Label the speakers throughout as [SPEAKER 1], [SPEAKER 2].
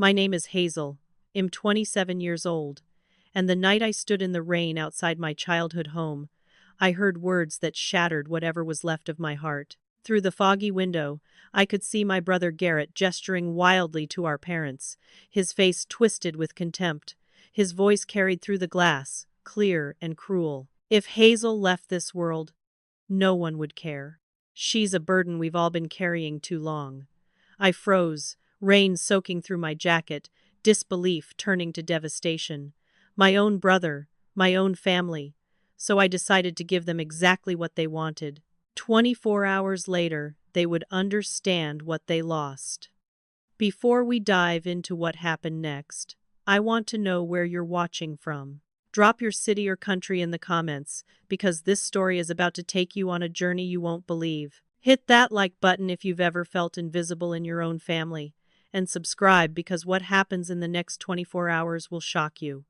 [SPEAKER 1] My name is Hazel. I'm 27 years old. And the night I stood in the rain outside my childhood home, I heard words that shattered whatever was left of my heart. Through the foggy window, I could see my brother Garrett gesturing wildly to our parents, his face twisted with contempt. His voice carried through the glass, clear and cruel. If Hazel left this world, no one would care. She's a burden we've all been carrying too long. I froze, rain soaking through my jacket, disbelief turning to devastation. My own brother, my own family. So I decided to give them exactly what they wanted. 24 hours later, they would understand what they lost. Before we dive into what happened next, I want to know where you're watching from. Drop your city or country in the comments, because this story is about to take you on a journey you won't believe. Hit that like button if you've ever felt invisible in your own family, and subscribe because what happens in the next 24 hours will shock you.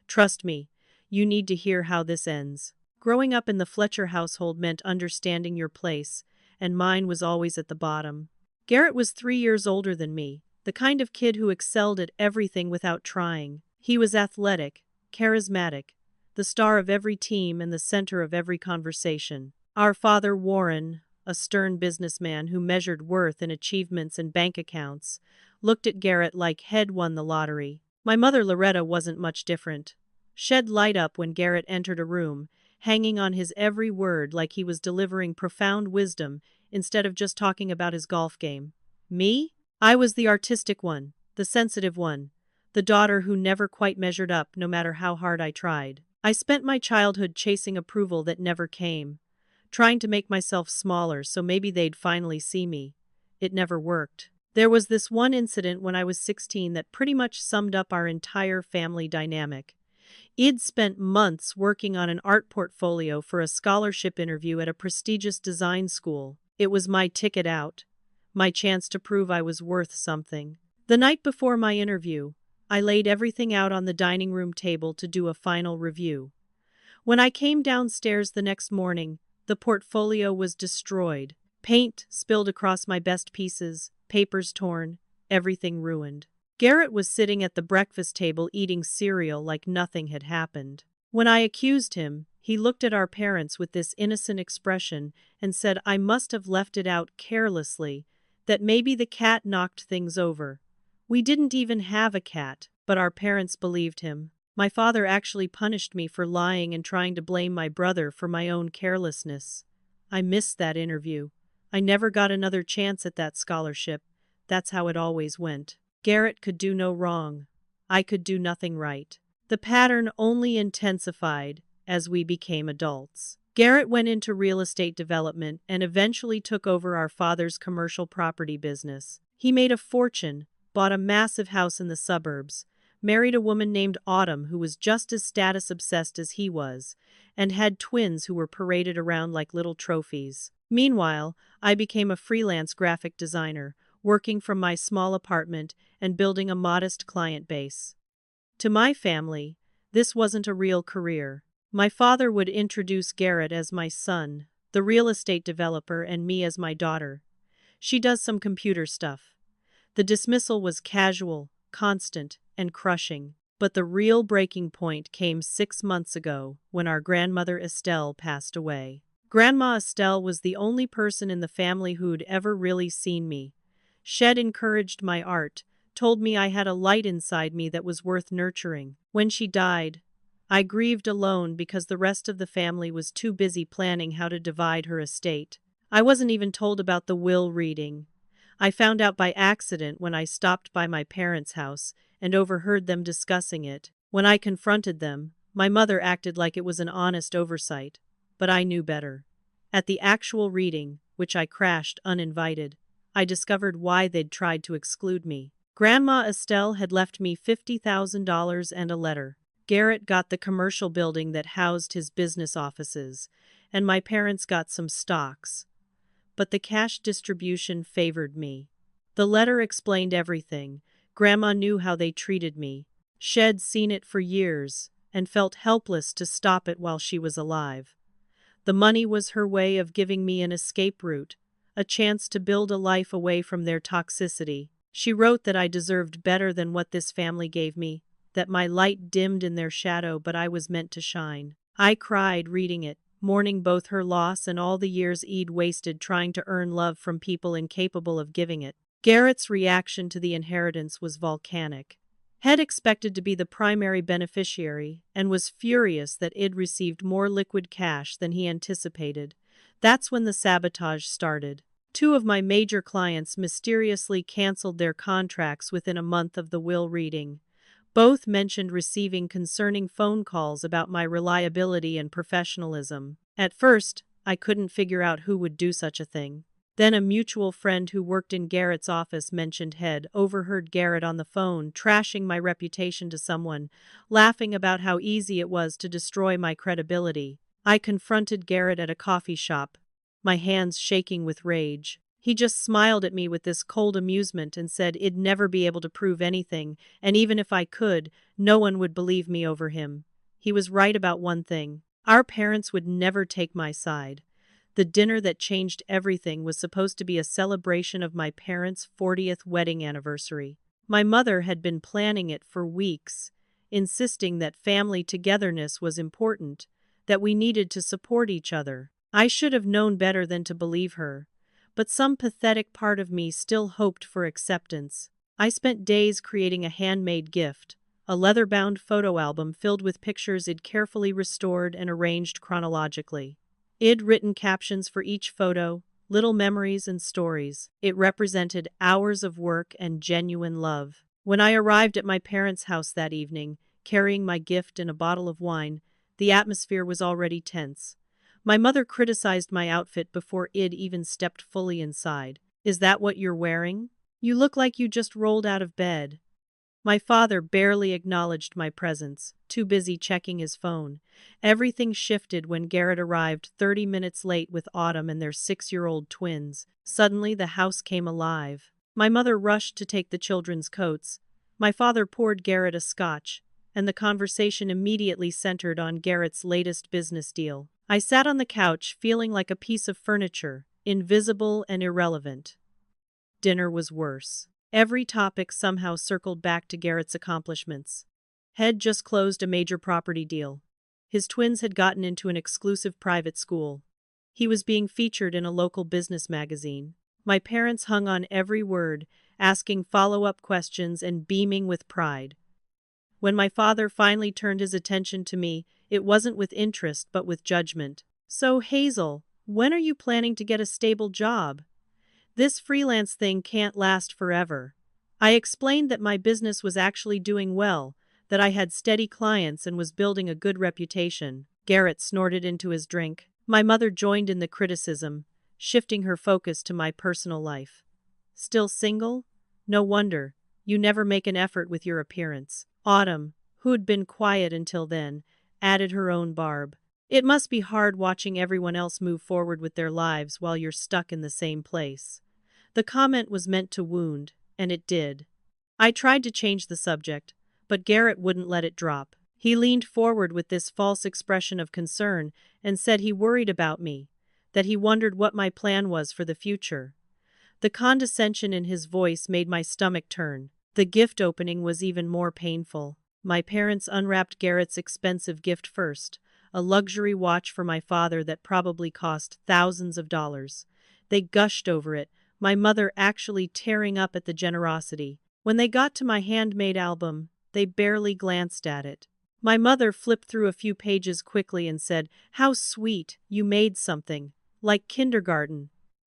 [SPEAKER 1] Trust me, you need to hear how this ends. Growing up in the Fletcher household meant understanding your place, and mine was always at the bottom. Garrett was 3 years older than me, the kind of kid who excelled at everything without trying. He was athletic, charismatic, the star of every team and the center of every conversation. Our father, Warren, a stern businessman who measured worth in achievements and bank accounts, looked at Garrett like he'd won the lottery. My mother, Loretta, wasn't much different. She'd light up when Garrett entered a room, hanging on his every word like he was delivering profound wisdom instead of just talking about his golf game. Me? I was the artistic one, the sensitive one, the daughter who never quite measured up no matter how hard I tried. I spent my childhood chasing approval that never came, trying to make myself smaller so maybe they'd finally see me. It never worked. There was this one incident when I was 16 that pretty much summed up our entire family dynamic. I'd spent months working on an art portfolio for a scholarship interview at a prestigious design school. It was my ticket out, my chance to prove I was worth something. The night before my interview, I laid everything out on the dining room table to do a final review. When I came downstairs the next morning, the portfolio was destroyed. Paint spilled across my best pieces, papers torn, everything ruined. Garrett was sitting at the breakfast table eating cereal like nothing had happened. When I accused him, he looked at our parents with this innocent expression and said I must have left it out carelessly, that maybe the cat knocked things over. We didn't even have a cat, but our parents believed him. My father actually punished me for lying and trying to blame my brother for my own carelessness. I missed that interview. I never got another chance at that scholarship. That's how it always went. Garrett could do no wrong. I could do nothing right. The pattern only intensified as we became adults. Garrett went into real estate development and eventually took over our father's commercial property business. He made a fortune, bought a massive house in the suburbs, married a woman named Autumn who was just as status-obsessed as he was, and had twins who were paraded around like little trophies. Meanwhile, I became a freelance graphic designer, working from my small apartment and building a modest client base. To my family, this wasn't a real career. My father would introduce Garrett as my son, the real estate developer, and me as my daughter. She does some computer stuff. The dismissal was casual, constant, and crushing. But the real breaking point came 6 months ago when our grandmother Estelle passed away. Grandma Estelle was the only person in the family who'd ever really seen me. She'd encouraged my art, told me I had a light inside me that was worth nurturing. When she died, I grieved alone because the rest of the family was too busy planning how to divide her estate. I wasn't even told about the will reading. I found out by accident when I stopped by my parents' house and overheard them discussing it. When I confronted them, my mother acted like it was an honest oversight, but I knew better. At the actual reading, which I crashed uninvited, I discovered why they'd tried to exclude me. Grandma Estelle had left me $50,000 and a letter. Garrett got the commercial building that housed his business offices, and my parents got some stocks. But the cash distribution favored me. The letter explained everything. Grandma knew how they treated me. She'd seen it for years, and felt helpless to stop it while she was alive. The money was her way of giving me an escape route, a chance to build a life away from their toxicity. She wrote that I deserved better than what this family gave me, that my light dimmed in their shadow but I was meant to shine. I cried reading it, mourning both her loss and all the years I'd wasted trying to earn love from people incapable of giving it. Garrett's reaction to the inheritance was volcanic. Had expected to be the primary beneficiary and was furious that I'd received more liquid cash than he anticipated. That's when the sabotage started. 2 of my major clients mysteriously canceled their contracts within a month of the will reading. Both mentioned receiving concerning phone calls about my reliability and professionalism. At first, I couldn't figure out who would do such a thing. Then a mutual friend who worked in Garrett's office mentioned had overheard Garrett on the phone trashing my reputation to someone, laughing about how easy it was to destroy my credibility. I confronted Garrett at a coffee shop, my hands shaking with rage. He just smiled at me with this cold amusement and said I'd never be able to prove anything, and even if I could, no one would believe me over him. He was right about one thing. Our parents would never take my side. The dinner that changed everything was supposed to be a celebration of my parents' 40th wedding anniversary. My mother had been planning it for weeks, insisting that family togetherness was important, that we needed to support each other. I should have known better than to believe her, but some pathetic part of me still hoped for acceptance. I spent days creating a handmade gift, a leather-bound photo album filled with pictures I'd carefully restored and arranged chronologically. I'd written captions for each photo, little memories and stories. It represented hours of work and genuine love. When I arrived at my parents' house that evening, carrying my gift and a bottle of wine, the atmosphere was already tense. My mother criticized my outfit before I'd even stepped fully inside. "Is that what you're wearing? You look like you just rolled out of bed." My father barely acknowledged my presence, too busy checking his phone. Everything shifted when Garrett arrived 30 minutes late with Autumn and their 6-year-old twins. Suddenly the house came alive. My mother rushed to take the children's coats. My father poured Garrett a scotch, and the conversation immediately centered on Garrett's latest business deal. I sat on the couch feeling like a piece of furniture, invisible and irrelevant. Dinner was worse. Every topic somehow circled back to Garrett's accomplishments. Had just closed a major property deal. His twins had gotten into an exclusive private school. He was being featured in a local business magazine. My parents hung on every word, asking follow-up questions and beaming with pride. When my father finally turned his attention to me, it wasn't with interest but with judgment. "So, Hazel, when are you planning to get a stable job? This freelance thing can't last forever." I explained that my business was actually doing well, that I had steady clients and was building a good reputation. Garrett snorted into his drink. My mother joined in the criticism, shifting her focus to my personal life. "Still single? No wonder. You never make an effort with your appearance." Autumn, who'd been quiet until then, added her own barb. "It must be hard watching everyone else move forward with their lives while you're stuck in the same place." The comment was meant to wound, and it did. I tried to change the subject, but Garrett wouldn't let it drop. He leaned forward with this false expression of concern and said he worried about me, that he wondered what my plan was for the future. The condescension in his voice made my stomach turn. The gift opening was even more painful. My parents unwrapped Garrett's expensive gift first, a luxury watch for my father that probably cost thousands of dollars. They gushed over it, my mother actually tearing up at the generosity. When they got to my handmade album, they barely glanced at it. My mother flipped through a few pages quickly and said, "How sweet, you made something. Like kindergarten."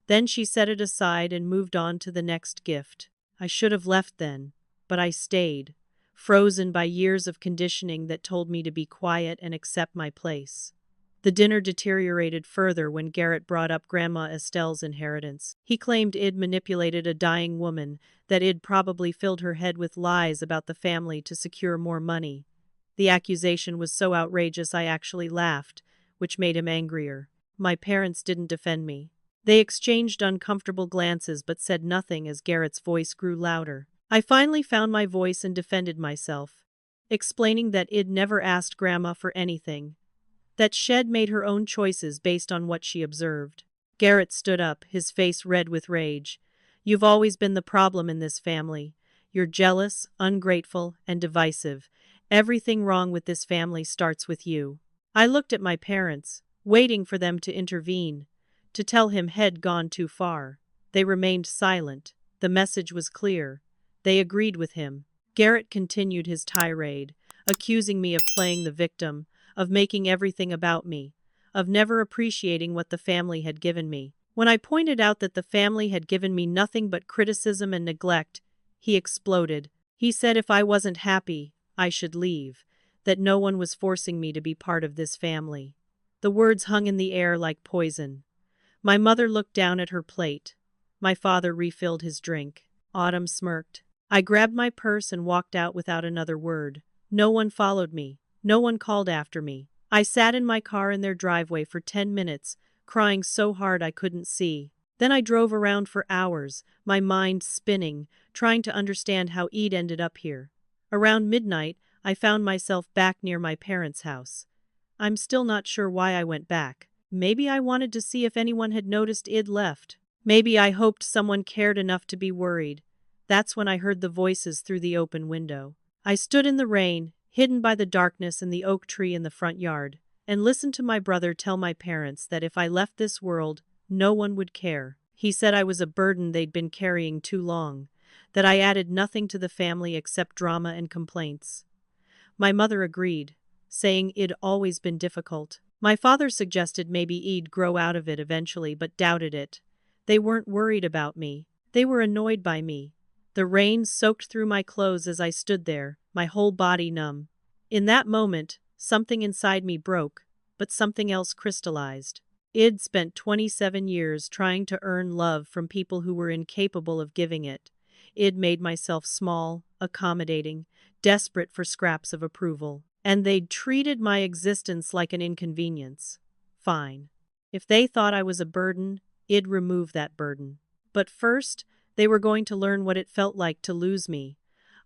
[SPEAKER 1] Then she set it aside and moved on to the next gift. I should have left then, but I stayed, frozen by years of conditioning that told me to be quiet and accept my place. The dinner deteriorated further when Garrett brought up Grandma Estelle's inheritance. He claimed I'd manipulated a dying woman, that I'd probably filled her head with lies about the family to secure more money. The accusation was so outrageous I actually laughed, which made him angrier. My parents didn't defend me. They exchanged uncomfortable glances but said nothing as Garrett's voice grew louder. I finally found my voice and defended myself, explaining that I'd never asked Grandma for anything, that Shed made her own choices based on what she observed. Garrett stood up, his face red with rage. You've always been the problem in this family. You're jealous, ungrateful, and divisive. Everything wrong with this family starts with you." I looked at my parents, waiting for them to intervene, to tell him he'd gone too far. They remained silent. The message was clear. They agreed with him. Garrett continued his tirade, accusing me of playing the victim, of making everything about me, of never appreciating what the family had given me. When I pointed out that the family had given me nothing but criticism and neglect, he exploded. He said if I wasn't happy, I should leave, that no one was forcing me to be part of this family. The words hung in the air like poison. My mother looked down at her plate. My father refilled his drink. Autumn smirked. I grabbed my purse and walked out without another word. No one followed me. No one called after me. I sat in my car in their driveway for 10 minutes, crying so hard I couldn't see. Then I drove around for hours, my mind spinning, trying to understand how Eid ended up here. Around midnight, I found myself back near my parents' house. I'm still not sure why I went back. Maybe I wanted to see if anyone had noticed Id left. Maybe I hoped someone cared enough to be worried. That's when I heard the voices through the open window. I stood in the rain, hidden by the darkness and the oak tree in the front yard, and listened to my brother tell my parents that if I left this world, no one would care. He said I was a burden they'd been carrying too long, that I added nothing to the family except drama and complaints. My mother agreed, saying it'd always been difficult. My father suggested maybe Eid grow out of it eventually, but doubted it. They weren't worried about me. They were annoyed by me. The rain soaked through my clothes as I stood there, my whole body numb. In that moment, something inside me broke, but something else crystallized. Id spent 27 years trying to earn love from people who were incapable of giving it. Id made myself small, accommodating, desperate for scraps of approval. And they'd treated my existence like an inconvenience. Fine. If they thought I was a burden, Id remove that burden. But first, they were going to learn what it felt like to lose me.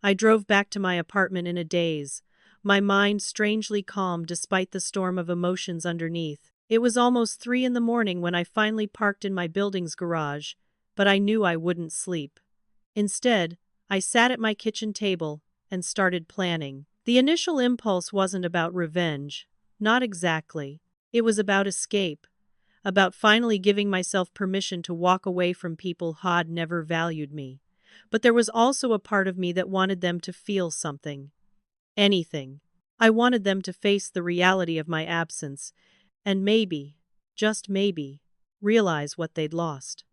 [SPEAKER 1] I drove back to my apartment in a daze, my mind strangely calm despite the storm of emotions underneath. It was almost 3 in the morning when I finally parked in my building's garage, but I knew I wouldn't sleep. Instead, I sat at my kitchen table and started planning. The initial impulse wasn't about revenge, not exactly. It was about escape, about finally giving myself permission to walk away from people who'd never valued me. But there was also a part of me that wanted them to feel something. Anything. I wanted them to face the reality of my absence, and maybe, just maybe, realize what they'd lost.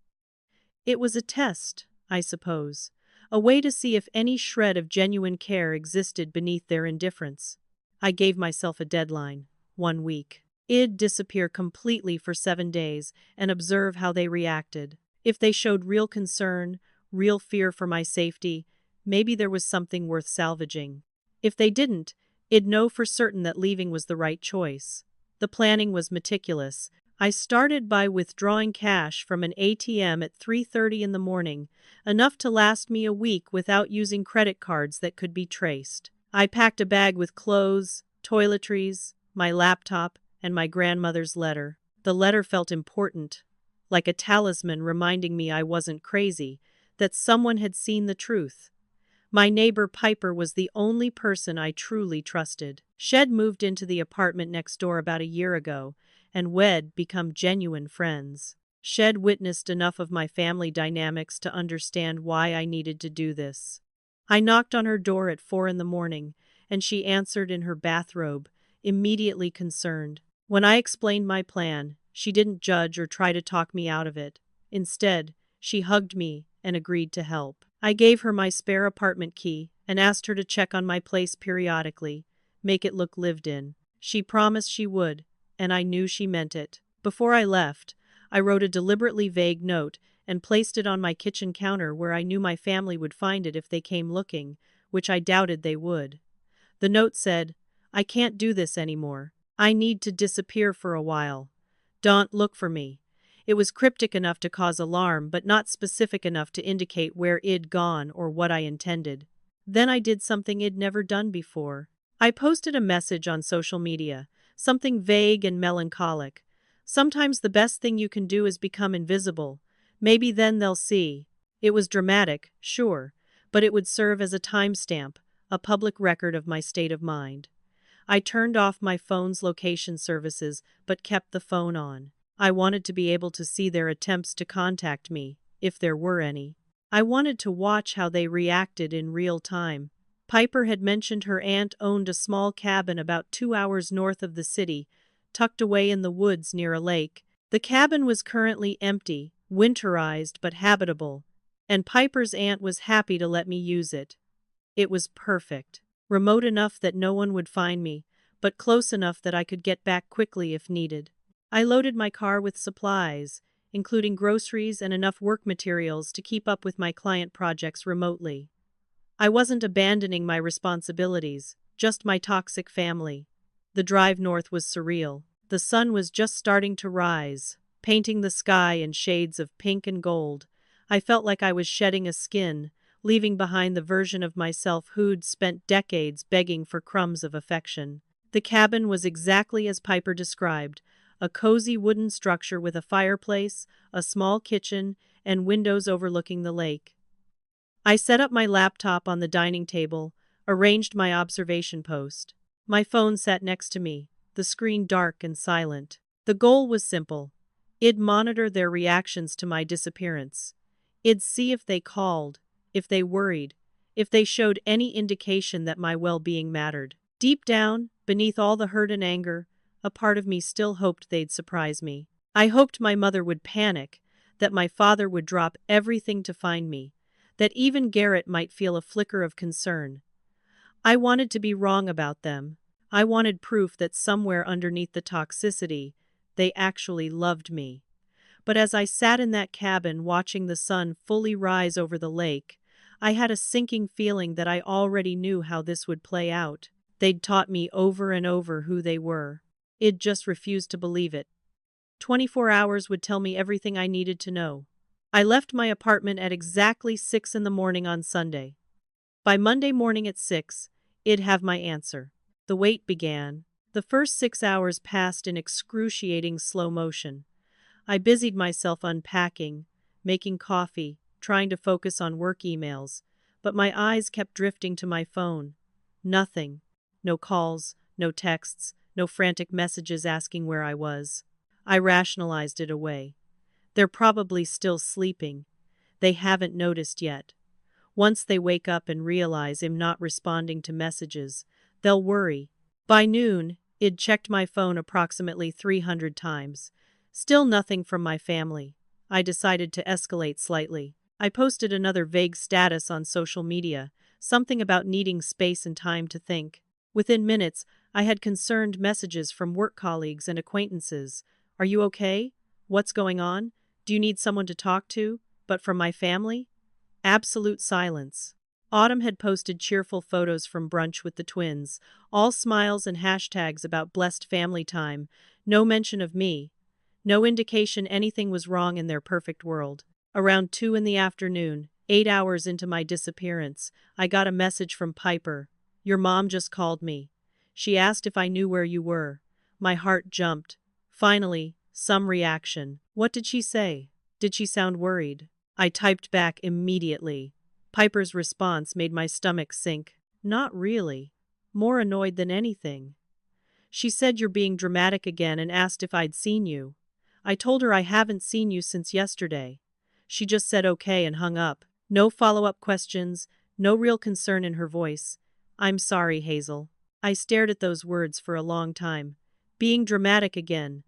[SPEAKER 1] It was a test, I suppose. A way to see if any shred of genuine care existed beneath their indifference. I gave myself a deadline, 1 week. I'd disappear completely for 7 days and observe how they reacted. If they showed real concern, real fear for my safety, maybe there was something worth salvaging. If they didn't, I'd know for certain that leaving was the right choice. The planning was meticulous. I started by withdrawing cash from an ATM at 3:30 in the morning, enough to last me a week without using credit cards that could be traced. I packed a bag with clothes, toiletries, my laptop, and my grandmother's letter. The letter felt important, like a talisman reminding me I wasn't crazy, that someone had seen the truth. My neighbor Piper was the only person I truly trusted. She'd moved into the apartment next door about a year ago, and we'd become genuine friends. She'd witnessed enough of my family dynamics to understand why I needed to do this. I knocked on her door at 4 in the morning, and she answered in her bathrobe, immediately concerned. When I explained my plan, she didn't judge or try to talk me out of it. Instead, she hugged me and agreed to help. I gave her my spare apartment key and asked her to check on my place periodically, make it look lived in. She promised she would, and I knew she meant it. Before I left, I wrote a deliberately vague note and placed it on my kitchen counter where I knew my family would find it if they came looking, which I doubted they would. The note said, "I can't do this anymore. I need to disappear for a while. Don't look for me." It was cryptic enough to cause alarm, but not specific enough to indicate where I'd gone or what I intended. Then I did something I'd never done before. I posted a message on social media, something vague and melancholic. Sometimes the best thing you can do is become invisible. Maybe then they'll see. It was dramatic, sure, but it would serve as a timestamp, a public record of my state of mind. I turned off my phone's location services but kept the phone on. I wanted to be able to see their attempts to contact me, if there were any. I wanted to watch how they reacted in real time. Piper had mentioned her aunt owned a small cabin about 2 hours north of the city, tucked away in the woods near a lake. The cabin was currently empty, winterized but habitable, and Piper's aunt was happy to let me use it. It was perfect. Remote enough that no one would find me, but close enough that I could get back quickly if needed. I loaded my car with supplies, including groceries and enough work materials to keep up with my client projects remotely. I wasn't abandoning my responsibilities, just my toxic family. The drive north was surreal. The sun was just starting to rise, painting the sky in shades of pink and gold. I felt like I was shedding a skin, leaving behind the version of myself who'd spent decades begging for crumbs of affection. The cabin was exactly as Piper described, a cozy wooden structure with a fireplace, a small kitchen, and windows overlooking the lake. I set up my laptop on the dining table, arranged my observation post. My phone sat next to me, the screen dark and silent. The goal was simple. I'd monitor their reactions to my disappearance. I'd see if they called, if they worried, if they showed any indication that my well-being mattered. Deep down, beneath all the hurt and anger, a part of me still hoped they'd surprise me. I hoped my mother would panic, that my father would drop everything to find me, that even Garrett might feel a flicker of concern. I wanted to be wrong about them. I wanted proof that somewhere underneath the toxicity, they actually loved me. But as I sat in that cabin watching the sun fully rise over the lake, I had a sinking feeling that I already knew how this would play out. They'd taught me over and over who they were. I'd just refused to believe it. 24 hours would tell me everything I needed to know. I left my apartment at exactly 6 in the morning on Sunday. By Monday morning at 6, I'd have my answer. The wait began. The first 6 hours passed in excruciating slow motion. I busied myself unpacking, making coffee, trying to focus on work emails, but my eyes kept drifting to my phone. Nothing. No calls, no texts, no frantic messages asking where I was. I rationalized it away. They're probably still sleeping. They haven't noticed yet. Once they wake up and realize I'm not responding to messages, they'll worry. By noon, I'd checked my phone approximately 300 times. Still nothing from my family. I decided to escalate slightly. I posted another vague status on social media, something about needing space and time to think. Within minutes, I had concerned messages from work colleagues and acquaintances. Are you okay? What's going on? Do you need someone to talk to? But from my family? Absolute silence. Autumn had posted cheerful photos from brunch with the twins, all smiles and hashtags about blessed family time, no mention of me. No indication anything was wrong in their perfect world. Around 2 in the afternoon, 8 hours into my disappearance, I got a message from Piper. Your mom just called me. She asked if I knew where you were. My heart jumped. Finally, some reaction. What did she say? Did she sound worried? I typed back immediately. Piper's response made my stomach sink. Not really. More annoyed than anything. She said you're being dramatic again and asked if I'd seen you. I told her I haven't seen you since yesterday. She just said okay and hung up. No follow-up questions, no real concern in her voice. I'm sorry, Hazel. I stared at those words for a long time. Being dramatic again.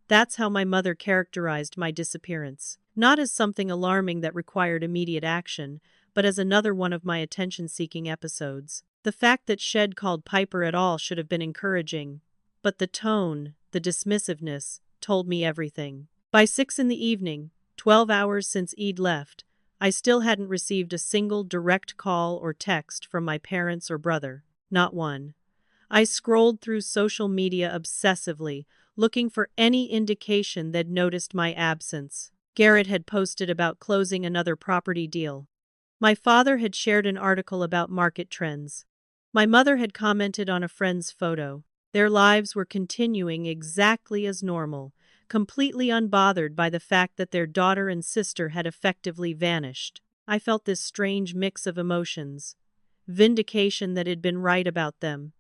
[SPEAKER 1] That's how my mother characterized my disappearance. Not as something alarming that required immediate action, but as another one of my attention-seeking episodes. The fact that Shed called Piper at all should have been encouraging. But the tone, the dismissiveness, told me everything. By 6 in the evening, 12 hours since Eid left, I still hadn't received a single direct call or text from my parents or brother. Not one. I scrolled through social media obsessively, looking for any indication they'd noticed my absence. Garrett had posted about closing another property deal. My father had shared an article about market trends. My mother had commented on a friend's photo. Their lives were continuing exactly as normal, completely unbothered by the fact that their daughter and sister had effectively vanished. I felt this strange mix of emotions. Vindication that I'd been right about them.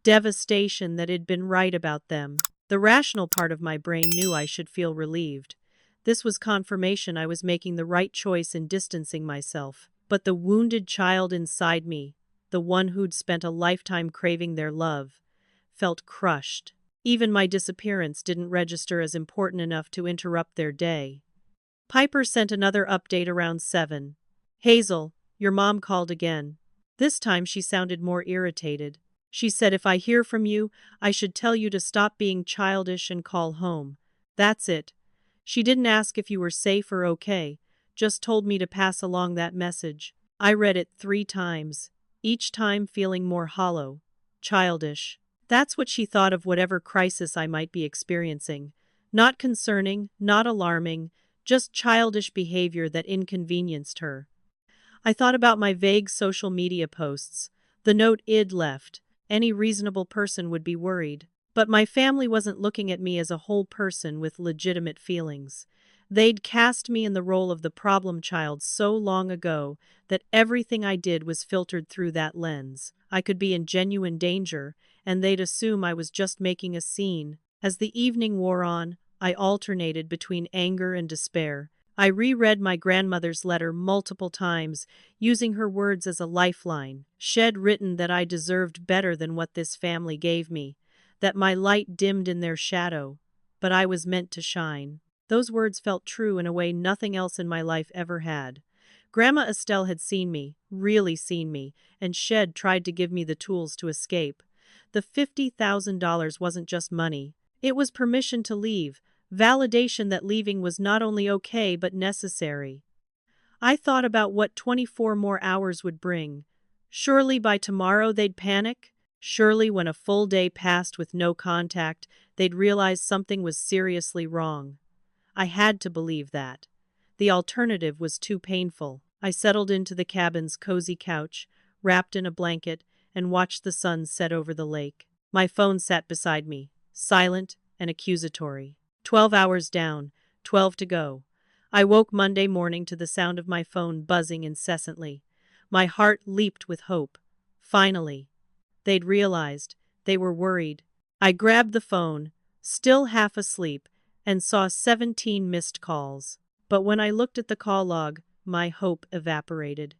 [SPEAKER 1] Devastation that I'd been right about them. The rational part of my brain knew I should feel relieved. This was confirmation I was making the right choice in distancing myself. But the wounded child inside me, the one who'd spent a lifetime craving their love, felt crushed. Even my disappearance didn't register as important enough to interrupt their day. Piper sent another update around 7. Hazel, your mom called again. This time she sounded more irritated. She said if I hear from you, I should tell you to stop being childish and call home. That's it. She didn't ask if you were safe or okay, just told me to pass along that message. I read it 3 times, each time feeling more hollow, childish. That's what she thought of whatever crisis I might be experiencing. Not concerning, not alarming, just childish behavior that inconvenienced her. I thought about my vague social media posts, the note I'd left. Any reasonable person would be worried. But my family wasn't looking at me as a whole person with legitimate feelings. They'd cast me in the role of the problem child so long ago that everything I did was filtered through that lens. I could be in genuine danger, and they'd assume I was just making a scene. As the evening wore on, I alternated between anger and despair. I reread my grandmother's letter multiple times, using her words as a lifeline. She'd written that I deserved better than what this family gave me, that my light dimmed in their shadow, but I was meant to shine. Those words felt true in a way nothing else in my life ever had. Grandma Estelle had seen me, really seen me, and she'd tried to give me the tools to escape. The $50,000 wasn't just money. It was permission to leave, validation that leaving was not only okay but necessary. I thought about what 24 more hours would bring. Surely by tomorrow they'd panic? Surely when a full day passed with no contact, they'd realize something was seriously wrong. I had to believe that. The alternative was too painful. I settled into the cabin's cozy couch, wrapped in a blanket, and watched the sun set over the lake. My phone sat beside me, silent and accusatory. 12 hours down, 12 to go. I woke Monday morning to the sound of my phone buzzing incessantly. My heart leaped with hope. Finally. They'd realized. They were worried. I grabbed the phone, still half asleep, and saw 17 missed calls. But when I looked at the call log, my hope evaporated.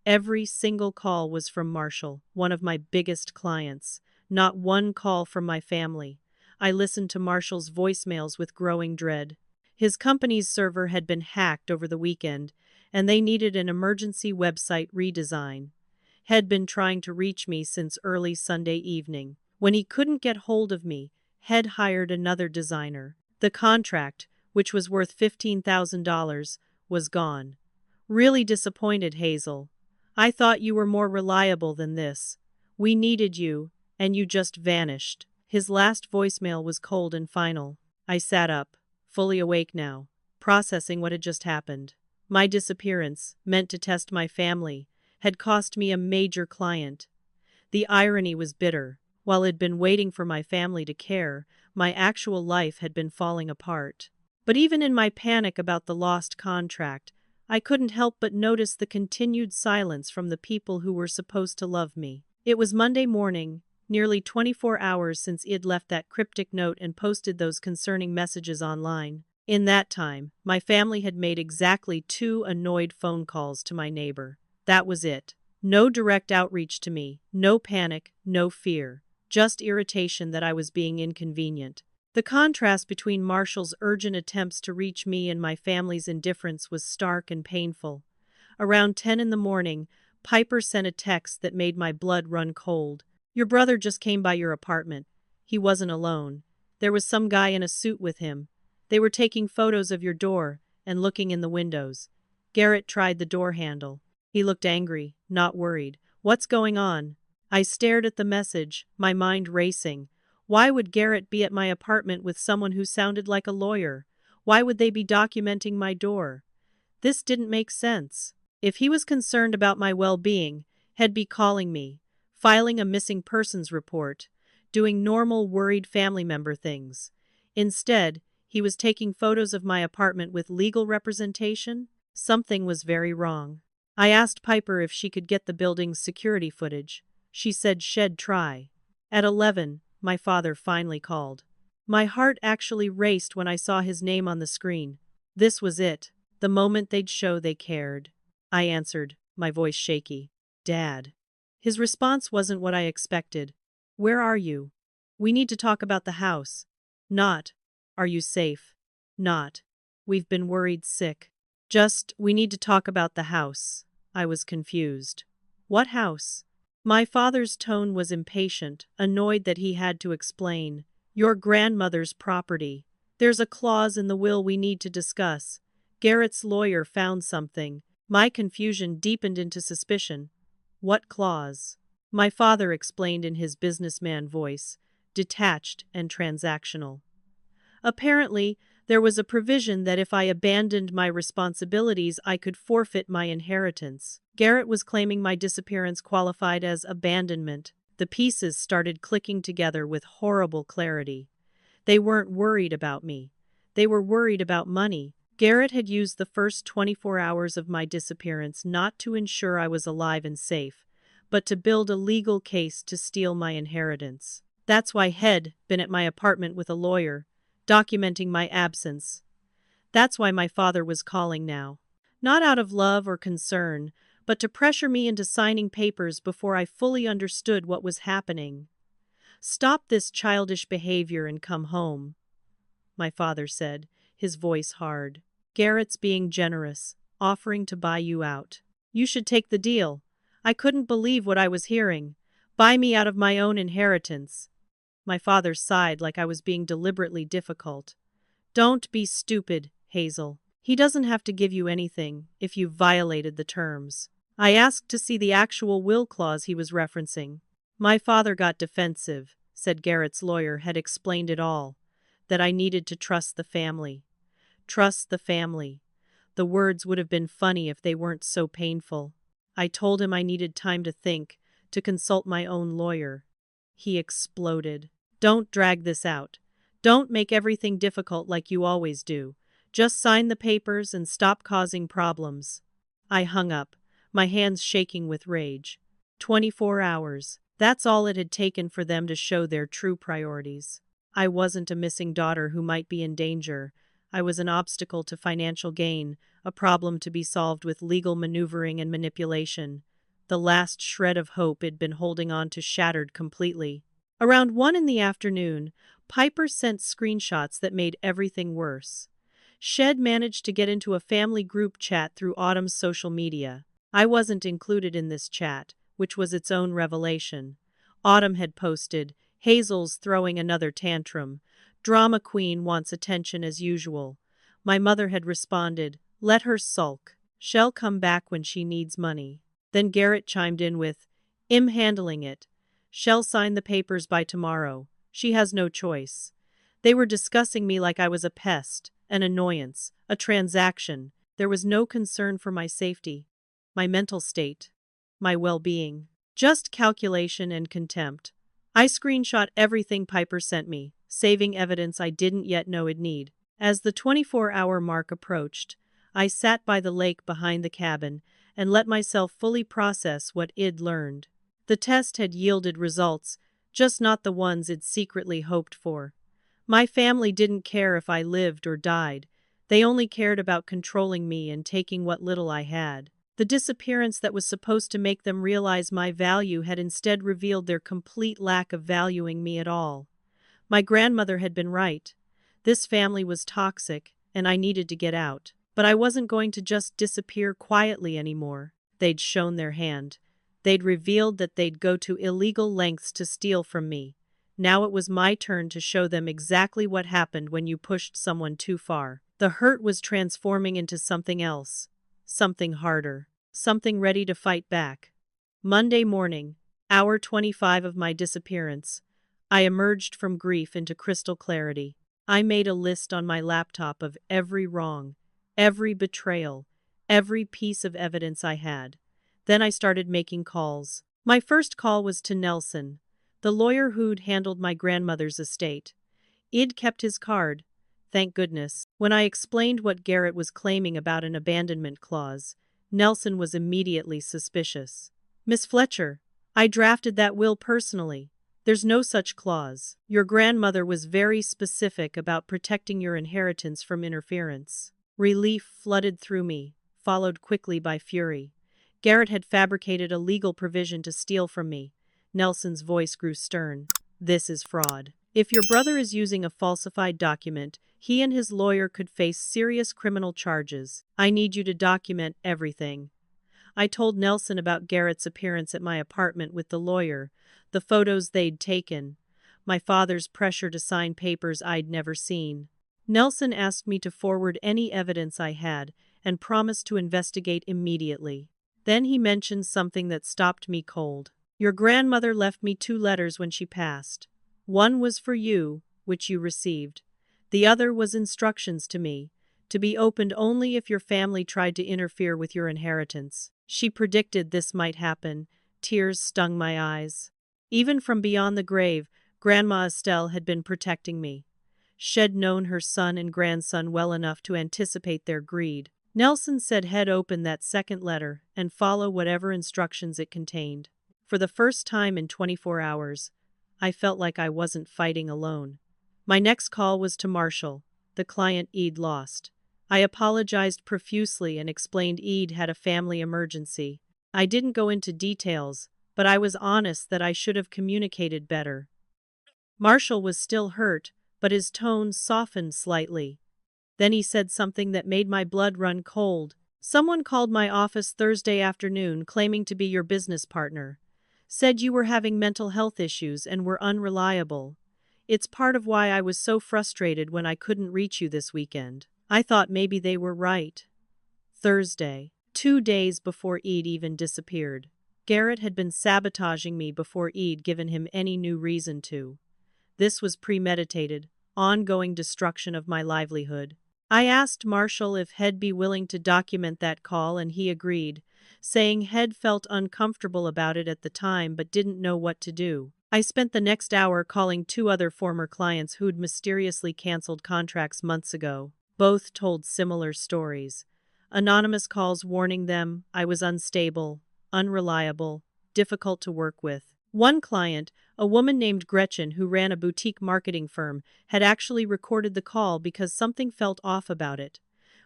[SPEAKER 1] Every single call was from Marshall, one of my biggest clients. Not one call from my family. I listened to Marshall's voicemails with growing dread. His company's server had been hacked over the weekend, and they needed an emergency website redesign. Had been trying to reach me since early Sunday evening. When he couldn't get hold of me, had hired another designer. The contract, which was worth $15,000, was gone. Really disappointed, Hazel. I thought you were more reliable than this. We needed you, and you just vanished. His last voicemail was cold and final. I sat up, fully awake now, processing what had just happened. My disappearance, meant to test my family, had cost me a major client. The irony was bitter. While I'd been waiting for my family to care, my actual life had been falling apart. But even in my panic about the lost contract, I couldn't help but notice the continued silence from the people who were supposed to love me. It was Monday morning, nearly 24 hours since I'd left that cryptic note and posted those concerning messages online. In that time, my family had made exactly 2 annoyed phone calls to my neighbor. That was it. No direct outreach to me, no panic, no fear. Just irritation that I was being inconvenient. The contrast between Marshall's urgent attempts to reach me and my family's indifference was stark and painful. Around 10 in the morning, Piper sent a text that made my blood run cold. Your brother just came by your apartment. He wasn't alone. There was some guy in a suit with him. They were taking photos of your door and looking in the windows. Garrett tried the door handle. He looked angry, not worried. What's going on? I stared at the message, my mind racing. Why would Garrett be at my apartment with someone who sounded like a lawyer? Why would they be documenting my door? This didn't make sense. If he was concerned about my well-being, he'd be calling me, filing a missing persons report, doing normal worried family member things. Instead, he was taking photos of my apartment with legal representation. Something was very wrong. I asked Piper if she could get the building's security footage. She said she'd try. At 11, my father finally called. My heart actually raced when I saw his name on the screen. This was it, the moment they'd show they cared. I answered, my voice shaky. Dad. His response wasn't what I expected. Where are you? We need to talk about the house. Not, are you safe? Not, we've been worried sick. Just, we need to talk about the house. I was confused. What house? My father's tone was impatient, annoyed that he had to explain. Your grandmother's property. There's a clause in the will we need to discuss. Garrett's lawyer found something. My confusion deepened into suspicion. What clause? My father explained in his businessman voice, detached and transactional. Apparently, there was a provision that if I abandoned my responsibilities, I could forfeit my inheritance. Garrett was claiming my disappearance qualified as abandonment. The pieces started clicking together with horrible clarity. They weren't worried about me. They were worried about money. Garrett had used the first 24 hours of my disappearance not to ensure I was alive and safe, but to build a legal case to steal my inheritance. That's why he'd been at my apartment with a lawyer, documenting my absence. That's why my father was calling now. Not out of love or concern, but to pressure me into signing papers before I fully understood what was happening. Stop this childish behavior and come home, my father said, his voice hard. Garrett's being generous, offering to buy you out. You should take the deal. I couldn't believe what I was hearing. Buy me out of my own inheritance. My father sighed like I was being deliberately difficult. Don't be stupid, Hazel. He doesn't have to give you anything if you've violated the terms. I asked to see the actual will clause he was referencing. My father got defensive, said Garrett's lawyer had explained it all, that I needed to trust the family. Trust the family. The words would have been funny if they weren't so painful. I told him I needed time to think, to consult my own lawyer. He exploded. Don't drag this out. Don't make everything difficult like you always do. Just sign the papers and stop causing problems. I hung up, my hands shaking with rage. 24 hours. That's all it had taken for them to show their true priorities. I wasn't a missing daughter who might be in danger. I was an obstacle to financial gain, a problem to be solved with legal maneuvering and manipulation. The last shred of hope I'd been holding on to shattered completely. Around 1 in the afternoon, Piper sent screenshots that made everything worse. She'd managed to get into a family group chat through Autumn's social media. I wasn't included in this chat, which was its own revelation. Autumn had posted, Hazel's throwing another tantrum. Drama queen wants attention as usual. My mother had responded, let her sulk. She'll come back when she needs money. Then Garrett chimed in with, I'm handling it. She'll sign the papers by tomorrow. She has no choice. They were discussing me like I was a pest, an annoyance, a transaction. There was no concern for my safety, my mental state, my well-being. Just calculation and contempt. I screenshot everything Piper sent me, saving evidence I didn't yet know I'd need. As the 24-hour mark approached, I sat by the lake behind the cabin and let myself fully process what I'd learned. The test had yielded results, just not the ones I'd secretly hoped for. My family didn't care if I lived or died. They only cared about controlling me and taking what little I had. The disappearance that was supposed to make them realize my value had instead revealed their complete lack of valuing me at all. My grandmother had been right. This family was toxic, and I needed to get out. But I wasn't going to just disappear quietly anymore. They'd shown their hand. They'd revealed that they'd go to illegal lengths to steal from me. Now it was my turn to show them exactly what happened when you pushed someone too far. The hurt was transforming into something else. Something harder. Something ready to fight back. Monday morning, hour 25 of my disappearance, I emerged from grief into crystal clarity. I made a list on my laptop of every wrong, every betrayal, every piece of evidence I had. Then I started making calls. My first call was to Nelson, the lawyer who'd handled my grandmother's estate. I'd kept his card, thank goodness. When I explained what Garrett was claiming about an abandonment clause, Nelson was immediately suspicious. Miss Fletcher, I drafted that will personally. There's no such clause. Your grandmother was very specific about protecting your inheritance from interference. Relief flooded through me, followed quickly by fury. Garrett had fabricated a legal provision to steal from me. Nelson's voice grew stern. This is fraud. If your brother is using a falsified document, he and his lawyer could face serious criminal charges. I need you to document everything. I told Nelson about Garrett's appearance at my apartment with the lawyer, the photos they'd taken, my father's pressure to sign papers I'd never seen. Nelson asked me to forward any evidence I had and promised to investigate immediately. Then he mentioned something that stopped me cold. Your grandmother left me 2 letters when she passed. One was for you, which you received. The other was instructions to me, to be opened only if your family tried to interfere with your inheritance. She predicted this might happen. Tears stung my eyes. Even from beyond the grave, Grandma Estelle had been protecting me. She'd known her son and grandson well enough to anticipate their greed. Nelson said he'd open that second letter and follow whatever instructions it contained. For the first time in 24 hours, I felt like I wasn't fighting alone. My next call was to Marshall, the client Eid lost. I apologized profusely and explained Eid had a family emergency. I didn't go into details, but I was honest that I should have communicated better. Marshall was still hurt, but his tone softened slightly. Then he said something that made my blood run cold. Someone called my office Thursday afternoon claiming to be your business partner. Said you were having mental health issues and were unreliable. It's part of why I was so frustrated when I couldn't reach you this weekend. I thought maybe they were right. Thursday, 2 days before Eid even disappeared. Garrett had been sabotaging me before Eid given him any new reason to. This was premeditated, ongoing destruction of my livelihood. I asked Marshall if he'd be willing to document that call and he agreed, saying he'd felt uncomfortable about it at the time but didn't know what to do. I spent the next hour calling 2 other former clients who'd mysteriously canceled contracts months ago. Both told similar stories. Anonymous calls warning them I was unstable, unreliable, difficult to work with. One client, a woman named Gretchen who ran a boutique marketing firm, had actually recorded the call because something felt off about it.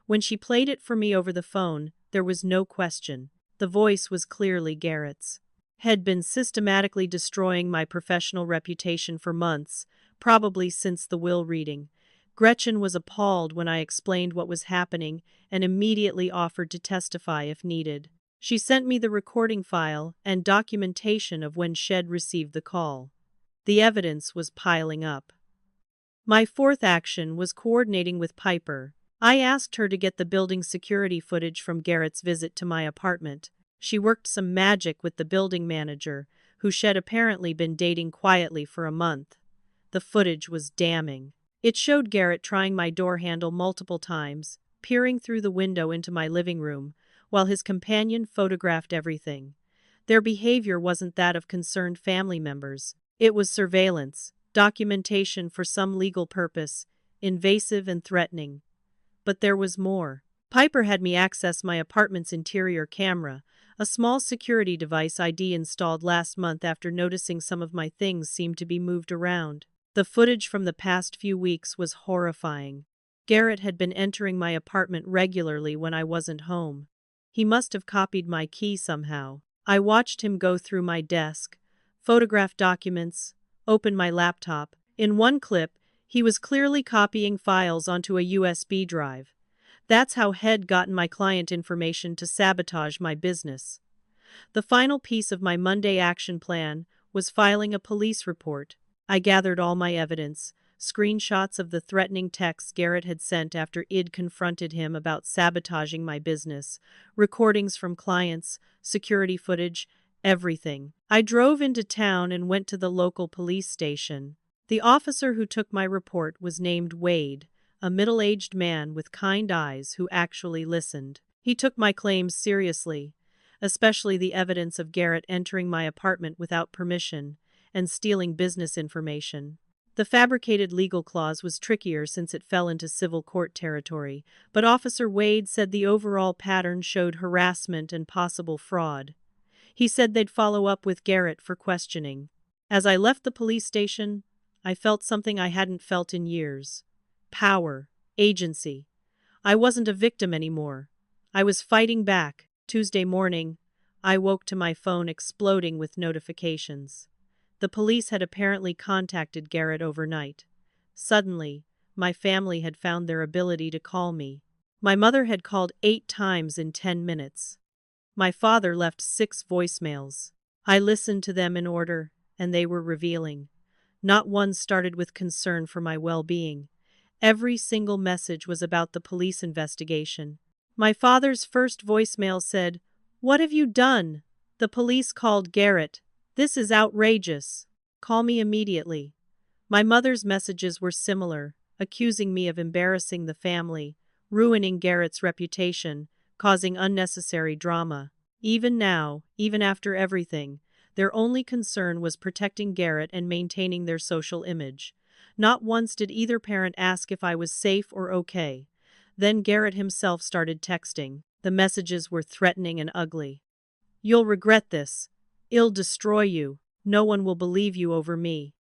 [SPEAKER 1] When she played it for me over the phone, there was no question. The voice was clearly Garrett's. Had been systematically destroying my professional reputation for months, probably since the will reading. Gretchen was appalled when I explained what was happening and immediately offered to testify if needed. She sent me the recording file and documentation of when she'd received the call. The evidence was piling up. My fourth action was coordinating with Piper. I asked her to get the building security footage from Garrett's visit to my apartment. She worked some magic with the building manager, who she'd apparently been dating quietly for a month. The footage was damning. It showed Garrett trying my door handle multiple times, peering through the window into my living room, while his companion photographed everything. Their behavior wasn't that of concerned family members. It was surveillance, documentation for some legal purpose, invasive and threatening. But there was more. Piper had me access my apartment's interior camera, a small security device I'd installed last month after noticing some of my things seemed to be moved around. The footage from the past few weeks was horrifying. Garrett had been entering my apartment regularly when I wasn't home. He must have copied my key somehow. I watched him go through my desk, photograph documents, open my laptop. In one clip, he was clearly copying files onto a USB drive. That's how he'd gotten my client information to sabotage my business. The final piece of my Monday action plan was filing a police report. I gathered all my evidence, screenshots of the threatening texts Garrett had sent after Id confronted him about sabotaging my business, recordings from clients, security footage, everything. I drove into town and went to the local police station. The officer who took my report was named Wade, a middle-aged man with kind eyes who actually listened. He took my claims seriously, especially the evidence of Garrett entering my apartment without permission and stealing business information. The fabricated legal clause was trickier since it fell into civil court territory, but Officer Wade said the overall pattern showed harassment and possible fraud. He said they'd follow up with Garrett for questioning. As I left the police station, I felt something I hadn't felt in years. Power. Agency. I wasn't a victim anymore. I was fighting back. Tuesday morning, I woke to my phone exploding with notifications. The police had apparently contacted Garrett overnight. Suddenly, my family had found their ability to call me. My mother had called 8 times in 10 minutes. My father left 6 voicemails. I listened to them in order, and they were revealing. Not one started with concern for my well-being. Every single message was about the police investigation. My father's first voicemail said, "What have you done? The police called Garrett. This is outrageous. Call me immediately." My mother's messages were similar, accusing me of embarrassing the family, ruining Garrett's reputation, causing unnecessary drama. Even now, even after everything, their only concern was protecting Garrett and maintaining their social image. Not once did either parent ask if I was safe or okay. Then Garrett himself started texting. The messages were threatening and ugly. "You'll regret this. I'll destroy you. No one will believe you over me.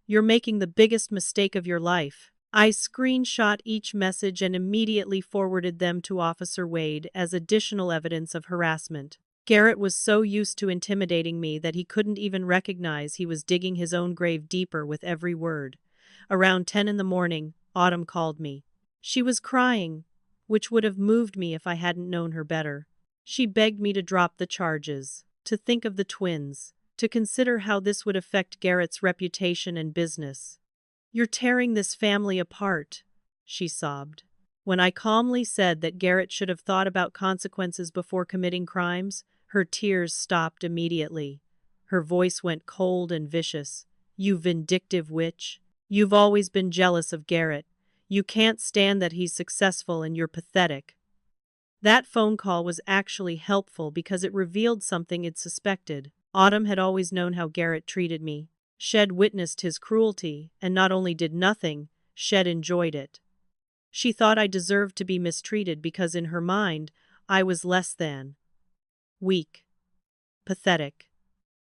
[SPEAKER 1] You're making the biggest mistake of your life." I screenshot each message and immediately forwarded them to Officer Wade as additional evidence of harassment. Garrett was so used to intimidating me that he couldn't even recognize he was digging his own grave deeper with every word. Around 10 in the morning, Autumn called me. She was crying, which would have moved me if I hadn't known her better. She begged me to drop the charges, to think of the twins, to consider how this would affect Garrett's reputation and business. "You're tearing this family apart," she sobbed. When I calmly said that Garrett should have thought about consequences before committing crimes, her tears stopped immediately. Her voice went cold and vicious. "You vindictive witch. You've always been jealous of Garrett. You can't stand that he's successful and you're pathetic." That phone call was actually helpful because it revealed something I'd suspected. Autumn had always known how Garrett treated me. Shed witnessed his cruelty, and not only did nothing, Shed enjoyed it. She thought I deserved to be mistreated because in her mind, I was less than. Weak. Pathetic.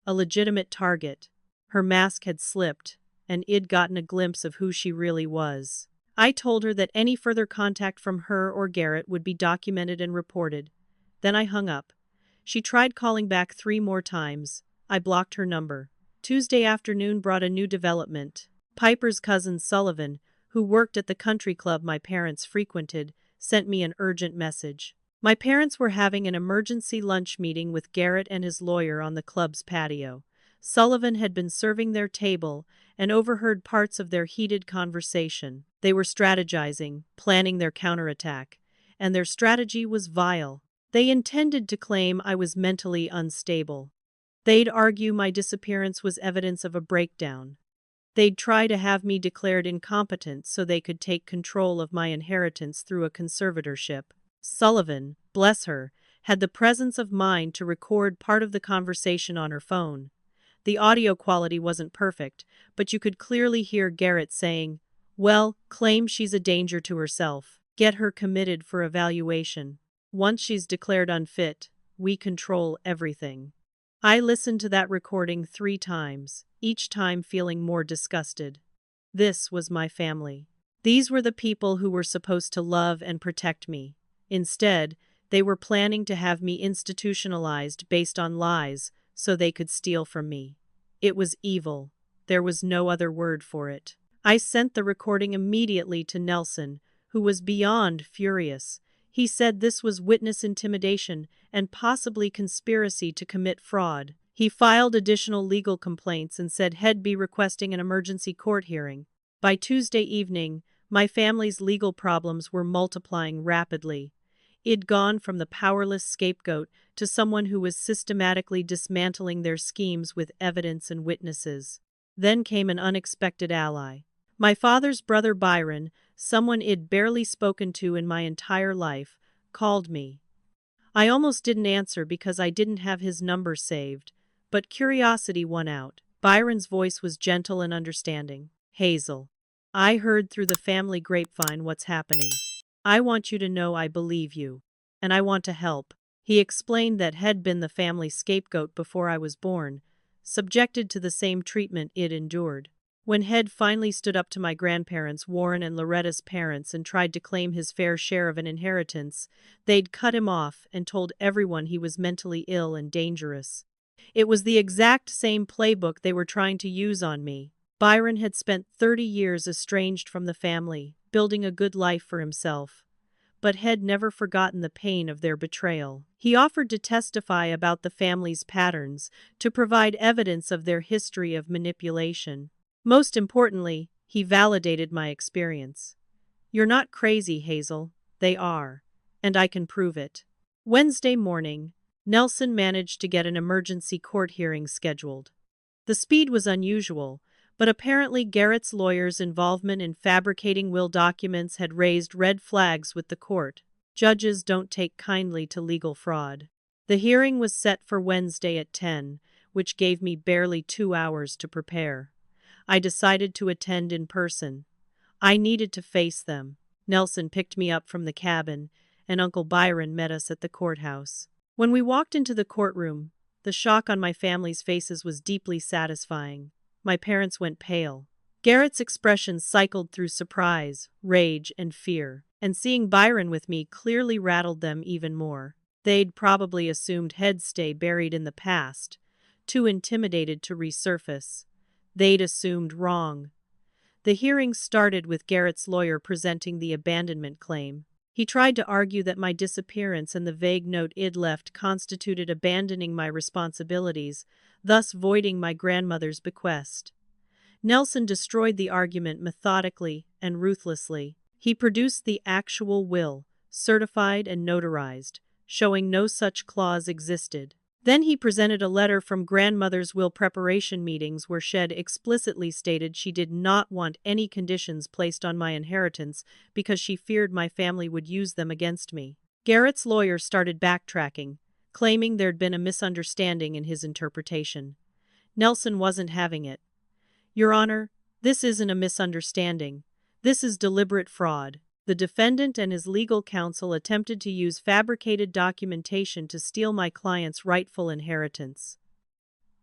[SPEAKER 1] A legitimate target. Her mask had slipped, and I'd gotten a glimpse of who she really was. I told her that any further contact from her or Garrett would be documented and reported. Then I hung up. She tried calling back 3 more times. I blocked her number. Tuesday afternoon brought a new development. Piper's cousin Sullivan, who worked at the country club my parents frequented, sent me an urgent message. My parents were having an emergency lunch meeting with Garrett and his lawyer on the club's patio. Sullivan had been serving their table and overheard parts of their heated conversation. They were strategizing, planning their counterattack, and their strategy was vile. They intended to claim I was mentally unstable. They'd argue my disappearance was evidence of a breakdown. They'd try to have me declared incompetent so they could take control of my inheritance through a conservatorship. Sullivan, bless her, had the presence of mind to record part of the conversation on her phone. The audio quality wasn't perfect, but you could clearly hear Garrett saying, "Well, claim she's a danger to herself. Get her committed for evaluation. Once she's declared unfit, we control everything." I listened to that recording 3 times, each time feeling more disgusted. This was my family. These were the people who were supposed to love and protect me. Instead, they were planning to have me institutionalized based on lies so they could steal from me. It was evil. There was no other word for it. I sent the recording immediately to Nelson, who was beyond furious. He said this was witness intimidation and possibly conspiracy to commit fraud. He filed additional legal complaints and said he'd be requesting an emergency court hearing. By Tuesday evening, my family's legal problems were multiplying rapidly. I'd gone from the powerless scapegoat to someone who was systematically dismantling their schemes with evidence and witnesses. Then came an unexpected ally. My father's brother Byron, someone I'd barely spoken to in my entire life, called me. I almost didn't answer because I didn't have his number saved, but curiosity won out. Byron's voice was gentle and understanding. Hazel. I heard through the family grapevine what's happening. I want you to know I believe you. And I want to help. He explained that had been the family scapegoat before I was born, subjected to the same treatment it endured. When Head finally stood up to my grandparents, Warren and Loretta's parents, and tried to claim his fair share of an inheritance, they'd cut him off and told everyone he was mentally ill and dangerous. It was the exact same playbook they were trying to use on me. Byron had spent 30 years estranged from the family, building a good life for himself, but had never forgotten the pain of their betrayal. He offered to testify about the family's patterns, to provide evidence of their history of manipulation. Most importantly, he validated my experience. You're not crazy, Hazel. They are. And I can prove it. Wednesday morning, Nelson managed to get an emergency court hearing scheduled. The speed was unusual, but apparently Garrett's lawyer's involvement in fabricating will documents had raised red flags with the court. Judges don't take kindly to legal fraud. The hearing was set for Wednesday at 10, which gave me barely 2 hours to prepare. I decided to attend in person. I needed to face them. Nelson picked me up from the cabin, and Uncle Byron met us at the courthouse. When we walked into the courtroom, the shock on my family's faces was deeply satisfying. My parents went pale. Garrett's expression cycled through surprise, rage, and fear, and seeing Byron with me clearly rattled them even more. They'd probably assumed He'd stay buried in the past, too intimidated to resurface. They'd assumed wrong. The hearing started with Garrett's lawyer presenting the abandonment claim. He tried to argue that my disappearance and the vague note I'd left constituted abandoning my responsibilities, thus voiding my grandmother's bequest. Nelson destroyed the argument methodically and ruthlessly. He produced the actual will, certified and notarized, showing no such clause existed. Then he presented a letter from grandmother's will preparation meetings where she'd explicitly stated she did not want any conditions placed on my inheritance because she feared my family would use them against me. Garrett's lawyer started backtracking, claiming there'd been a misunderstanding in his interpretation. Nelson wasn't having it. Your Honor, this isn't a misunderstanding. This is deliberate fraud. The defendant and his legal counsel attempted to use fabricated documentation to steal my client's rightful inheritance.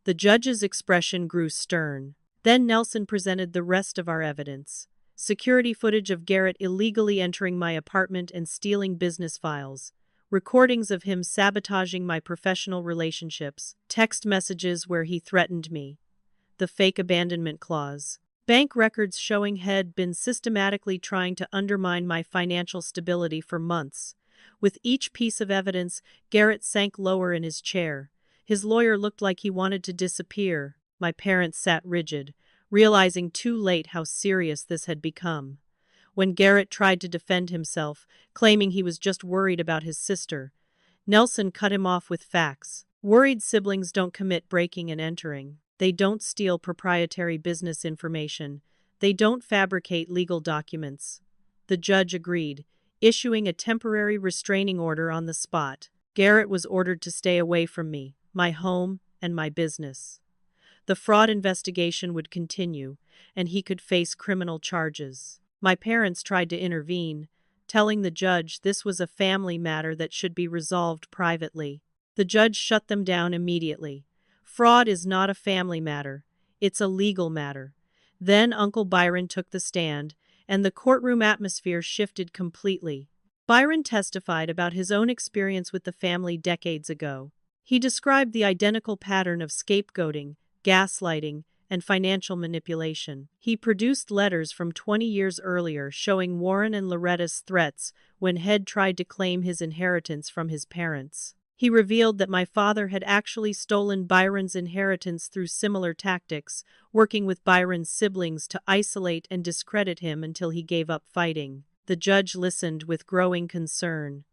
[SPEAKER 1] The judge's expression grew stern. Then Nelson presented the rest of our evidence. Security footage of Garrett illegally entering my apartment and stealing business files. Recordings of him sabotaging my professional relationships. Text messages where he threatened me. The fake abandonment clause. Bank records showing He'd been systematically trying to undermine my financial stability for months. With each piece of evidence, Garrett sank lower in his chair. His lawyer looked like he wanted to disappear. My parents sat rigid, realizing too late how serious this had become. When Garrett tried to defend himself, claiming he was just worried about his sister, Nelson cut him off with facts. Worried siblings don't commit breaking and entering. They don't steal proprietary business information. They don't fabricate legal documents. The judge agreed, issuing a temporary restraining order on the spot. Garrett was ordered to stay away from me, my home, and my business. The fraud investigation would continue, and he could face criminal charges. My parents tried to intervene, telling the judge this was a family matter that should be resolved privately. The judge shut them down immediately. Fraud is not a family matter. It's a legal matter. Then Uncle Byron took the stand, and the courtroom atmosphere shifted completely. Byron testified about his own experience with the family decades ago. He described the identical pattern of scapegoating, gaslighting, and financial manipulation. He produced letters from 20 years earlier showing Warren and Loretta's threats when He'd tried to claim his inheritance from his parents. He revealed that my father had actually stolen Byron's inheritance through similar tactics, working with Byron's siblings to isolate and discredit him until he gave up fighting. The judge listened with growing concern,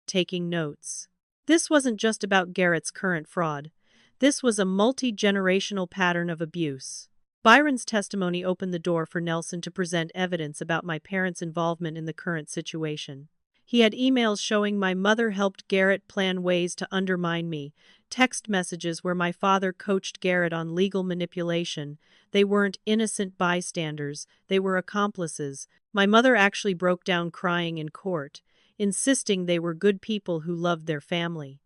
[SPEAKER 1] taking notes. This wasn't just about Garrett's current fraud. This was a multi-generational pattern of abuse. Byron's testimony opened the door for Nelson to present evidence about my parents' involvement in the current situation. He had emails showing my mother helped Garrett plan ways to undermine me, text messages where my father coached Garrett on legal manipulation. They weren't innocent bystanders, they were accomplices. My mother actually broke down crying in court, insisting they were good people who loved their family.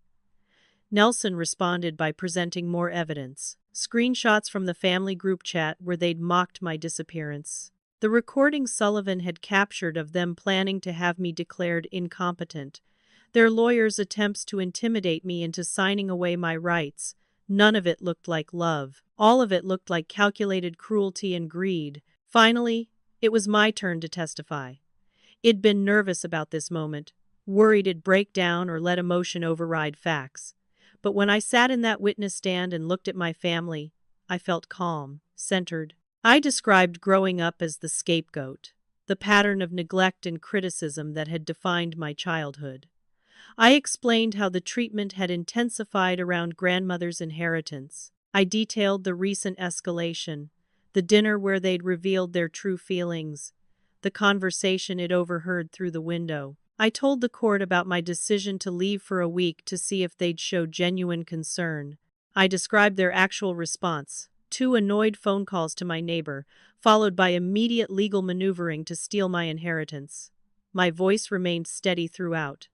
[SPEAKER 1] Nelson responded by presenting more evidence. Screenshots from the family group chat where they'd mocked my disappearance. The recording Sullivan had captured of them planning to have me declared incompetent. Their lawyers' attempts to intimidate me into signing away my rights. None of it looked like love. All of it looked like calculated cruelty and greed. Finally, it was my turn to testify. I'd been nervous about this moment, worried it'd break down or let emotion override facts. But when I sat in that witness stand and looked at my family, I felt calm, centered. I described growing up as the scapegoat, the pattern of neglect and criticism that had defined my childhood. I explained how the treatment had intensified around grandmother's inheritance. I detailed the recent escalation, the dinner where they'd revealed their true feelings, the conversation I'd overheard through the window. I told the court about my decision to leave for a week to see if they'd show genuine concern. I described their actual response: 2 annoyed phone calls to my neighbor, followed by immediate legal maneuvering to steal my inheritance. My voice remained steady throughout.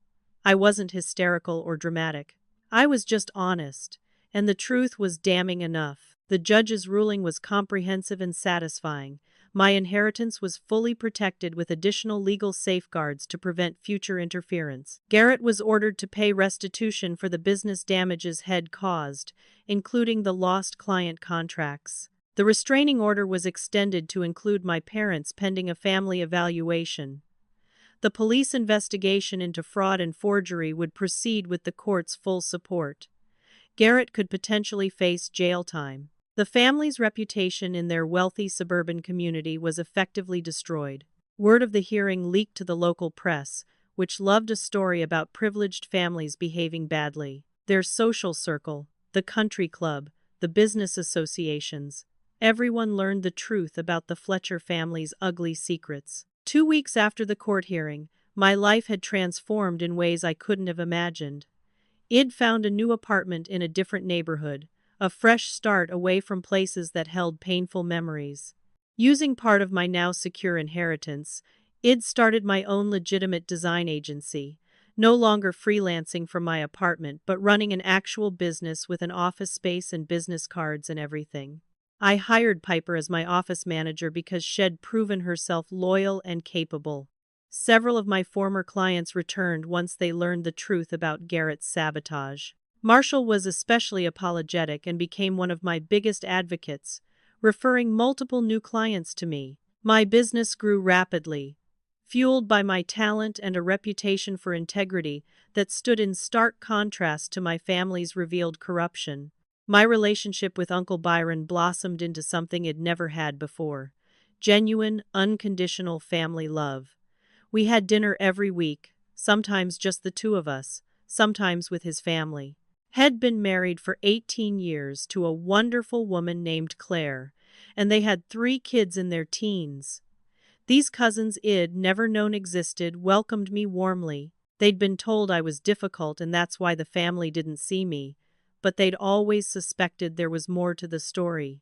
[SPEAKER 1] I wasn't hysterical or dramatic. I was just honest, and the truth was damning enough. The judge's ruling was comprehensive and satisfying. My inheritance was fully protected with additional legal safeguards to prevent future interference. Garrett was ordered to pay restitution for the business damages had caused, including the lost client contracts. The restraining order was extended to include my parents pending a family evaluation. The police investigation into fraud and forgery would proceed with the court's full support. Garrett could potentially face jail time. The family's reputation in their wealthy suburban community was effectively destroyed. Word of the hearing leaked to the local press, which loved a story about privileged families behaving badly. Their social circle, the country club, the business associations, everyone learned the truth about the Fletcher family's ugly secrets. 2 weeks after the court hearing, my life had transformed in ways I couldn't have imagined. I'd found a new apartment in a different neighborhood, a fresh start away from places that held painful memories. Using part of my now secure inheritance, I'd started my own legitimate design agency, no longer freelancing from my apartment but running an actual business with an office space and business cards and everything. I hired Piper as my office manager because she'd proven herself loyal and capable. Several of my former clients returned once they learned the truth about Garrett's sabotage. Marshall was especially apologetic and became one of my biggest advocates, referring multiple new clients to me. My business grew rapidly, fueled by my talent and a reputation for integrity that stood in stark contrast to my family's revealed corruption. My relationship with Uncle Byron blossomed into something I'd never had before: genuine, unconditional family love. We had dinner every week, sometimes just the 2 of us, sometimes with his family. Had been married for 18 years to a wonderful woman named Claire, and they had 3 kids in their teens. These cousins I'd never known existed welcomed me warmly. They'd been told I was difficult and that's why the family didn't see me, but they'd always suspected there was more to the story.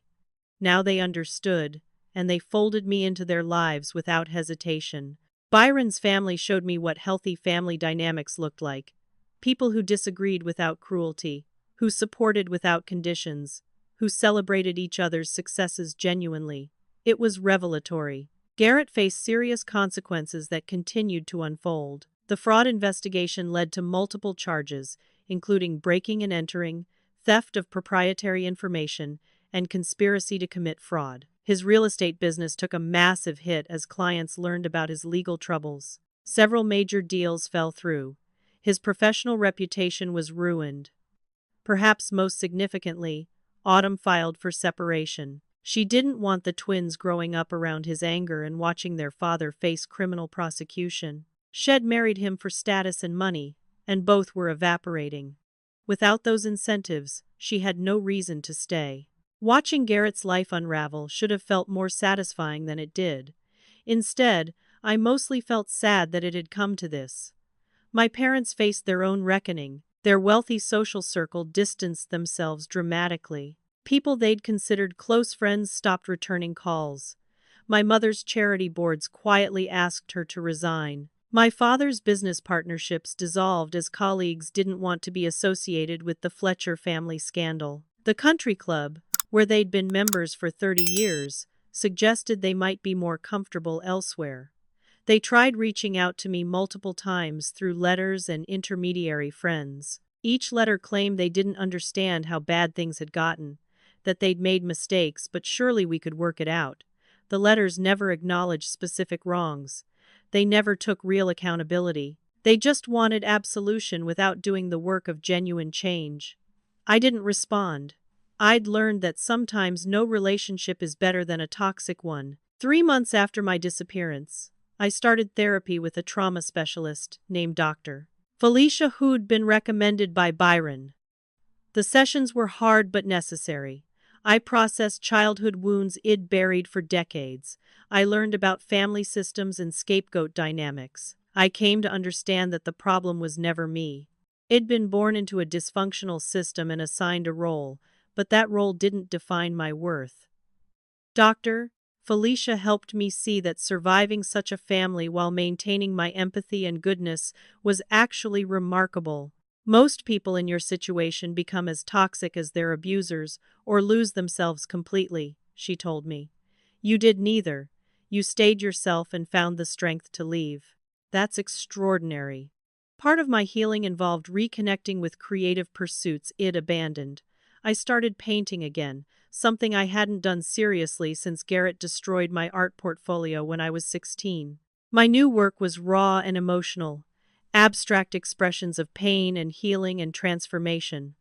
[SPEAKER 1] Now they understood, and they folded me into their lives without hesitation. Byron's family showed me what healthy family dynamics looked like. People who disagreed without cruelty, who supported without conditions, who celebrated each other's successes genuinely. It was revelatory. Garrett faced serious consequences that continued to unfold. The fraud investigation led to multiple charges, including breaking and entering, theft of proprietary information, and conspiracy to commit fraud. His real estate business took a massive hit as clients learned about his legal troubles. Several major deals fell through. His professional reputation was ruined. Perhaps most significantly, Autumn filed for separation. She didn't want the twins growing up around his anger and watching their father face criminal prosecution. She'd married him for status and money, and both were evaporating. Without those incentives, she had no reason to stay. Watching Garrett's life unravel should have felt more satisfying than it did. Instead, I mostly felt sad that it had come to this. My parents faced their own reckoning, Their wealthy social circle distanced themselves dramatically. People they'd considered close friends stopped returning calls. My mother's charity boards quietly asked her to resign. My father's business partnerships dissolved as colleagues didn't want to be associated with the Fletcher family scandal. The country club, where they'd been members for 30 years, suggested they might be more comfortable elsewhere. They tried reaching out to me multiple times through letters and intermediary friends. Each letter claimed they didn't understand how bad things had gotten, that they'd made mistakes, but surely we could work it out. The letters never acknowledged specific wrongs. They never took real accountability. They just wanted absolution without doing the work of genuine change. I didn't respond. I'd learned that sometimes no relationship is better than a toxic one. 3 months after my disappearance, I started therapy with a trauma specialist named Dr. Felicia, who'd been recommended by Byron. The sessions were hard but necessary. I processed childhood wounds I'd buried for decades. I learned about family systems and scapegoat dynamics. I came to understand that the problem was never me. I'd been born into a dysfunctional system and assigned a role, but that role didn't define my worth. Dr. Felicia helped me see that surviving such a family while maintaining my empathy and goodness was actually remarkable. Most people in your situation become as toxic as their abusers or lose themselves completely, she told me. You did neither. You stayed yourself and found the strength to leave. That's extraordinary. Part of my healing involved reconnecting with creative pursuits I'd abandoned. I started painting again, something I hadn't done seriously since Garrett destroyed my art portfolio when I was 16. My new work was raw and emotional, abstract expressions of pain and healing and transformation.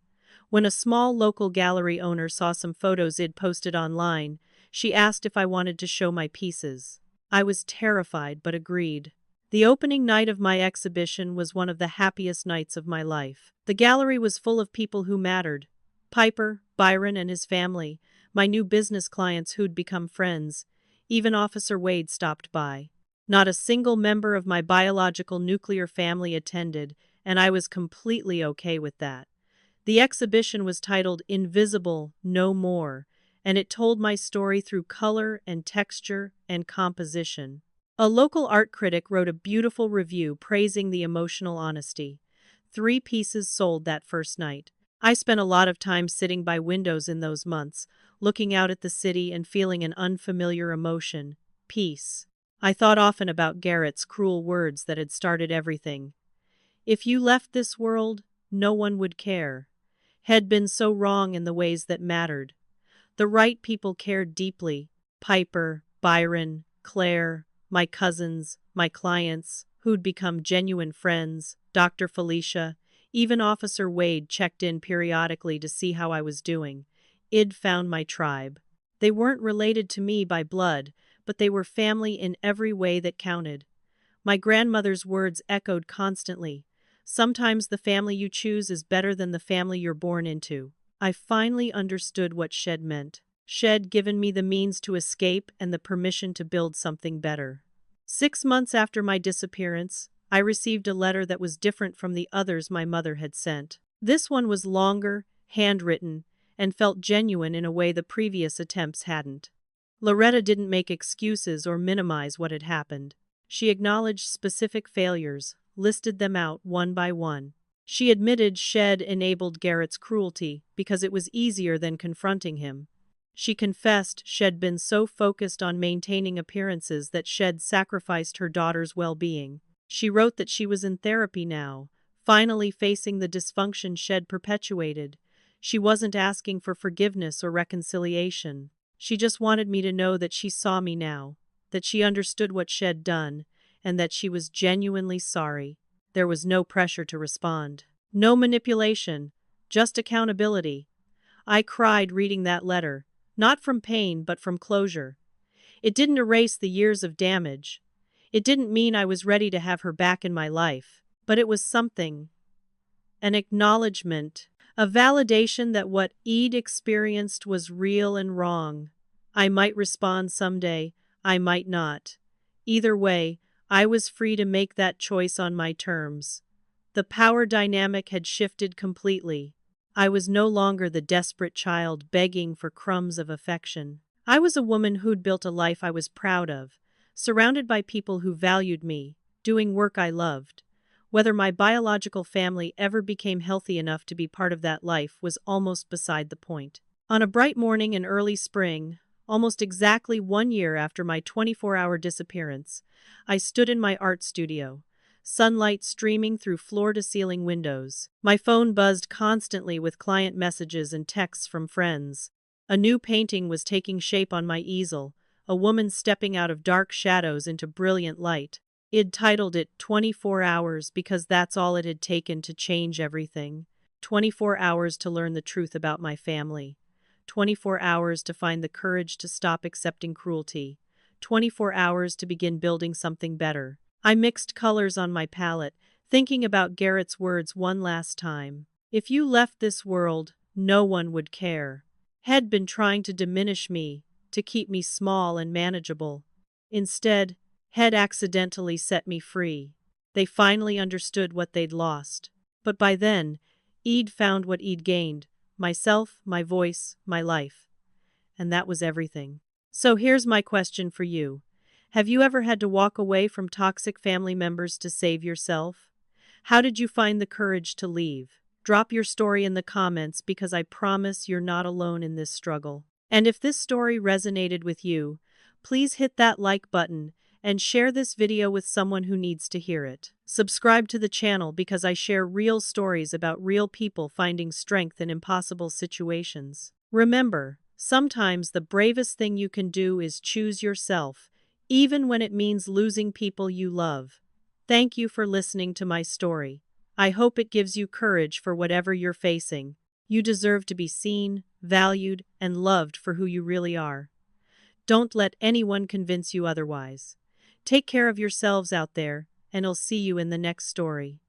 [SPEAKER 1] When a small local gallery owner saw some photos I'd posted online, she asked if I wanted to show my pieces. I was terrified but agreed. The opening night of my exhibition was one of the happiest nights of my life. The gallery was full of people who mattered. Piper, Byron and his family, my new business clients who'd become friends. Even Officer Wade stopped by. Not a single member of my biological nuclear family attended, and I was completely okay with that. The exhibition was titled Invisible No More, and it told my story through color and texture and composition. A local art critic wrote a beautiful review praising the emotional honesty. 3 pieces sold that first night. I spent a lot of time sitting by windows in those months, looking out at the city and feeling an unfamiliar emotion, peace. I thought often about Garrett's cruel words that had started everything. If you left this world, no one would care. Had been so wrong in the ways that mattered. The right people cared deeply. Piper, Byron, Claire, my cousins, my clients, who'd become genuine friends, Dr. Felicia. Even Officer Wade checked in periodically to see how I was doing. I'd found my tribe. They weren't related to me by blood, but they were family in every way that counted. My grandmother's words echoed constantly. Sometimes the family you choose is better than the family you're born into. I finally understood what Shed meant. Shed given me the means to escape and the permission to build something better. 6 months after my disappearance, I received a letter that was different from the others my mother had sent. This one was longer, handwritten, and felt genuine in a way the previous attempts hadn't. Loretta didn't make excuses or minimize what had happened. She acknowledged specific failures, listed them out one by one. She admitted Shed enabled Garrett's cruelty because it was easier than confronting him. She confessed Shed been so focused on maintaining appearances that Shed sacrificed her daughter's well-being. She wrote that she was in therapy now, finally facing the dysfunction Shed perpetuated. She wasn't asking for forgiveness or reconciliation. She just wanted me to know that she saw me now, that she understood what Shed done, and that she was genuinely sorry. There was no pressure to respond. No manipulation, just accountability. I cried reading that letter, not from pain but from closure. It didn't erase the years of damage. It didn't mean I was ready to have her back in my life, but it was something. An acknowledgement, a validation that what I'd experienced was real and wrong. I might respond someday, I might not. Either way, I was free to make that choice on my terms. The power dynamic had shifted completely. I was no longer the desperate child begging for crumbs of affection. I was a woman who'd built a life I was proud of, surrounded by people who valued me, doing work I loved. Whether my biological family ever became healthy enough to be part of that life was almost beside the point. On a bright morning in early spring, almost exactly 1 year after my 24-hour disappearance, I stood in my art studio, sunlight streaming through floor-to-ceiling windows. My phone buzzed constantly with client messages and texts from friends. A new painting was taking shape on my easel, a woman stepping out of dark shadows into brilliant light. I'd titled it 24 Hours because that's all it had taken to change everything. 24 hours to learn the truth about my family. 24 hours to find the courage to stop accepting cruelty. 24 hours to begin building something better. I mixed colors on my palette, thinking about Garrett's words one last time. If you left this world, no one would care. Had been trying to diminish me, to keep me small and manageable. Instead, had accidentally set me free. They finally understood what they'd lost. But by then, I'd found what I'd gained. Myself, my voice, my life. And that was everything. So here's my question for you. Have you ever had to walk away from toxic family members to save yourself? How did you find the courage to leave? Drop your story in the comments because I promise you're not alone in this struggle. And if this story resonated with you, please hit that like button and share this video with someone who needs to hear it. Subscribe to the channel because I share real stories about real people finding strength in impossible situations. Remember, sometimes the bravest thing you can do is choose yourself, even when it means losing people you love. Thank you for listening to my story. I hope it gives you courage for whatever you're facing. You deserve to be seen, valued, and loved for who you really are. Don't let anyone convince you otherwise. Take care of yourselves out there, and I'll see you in the next story.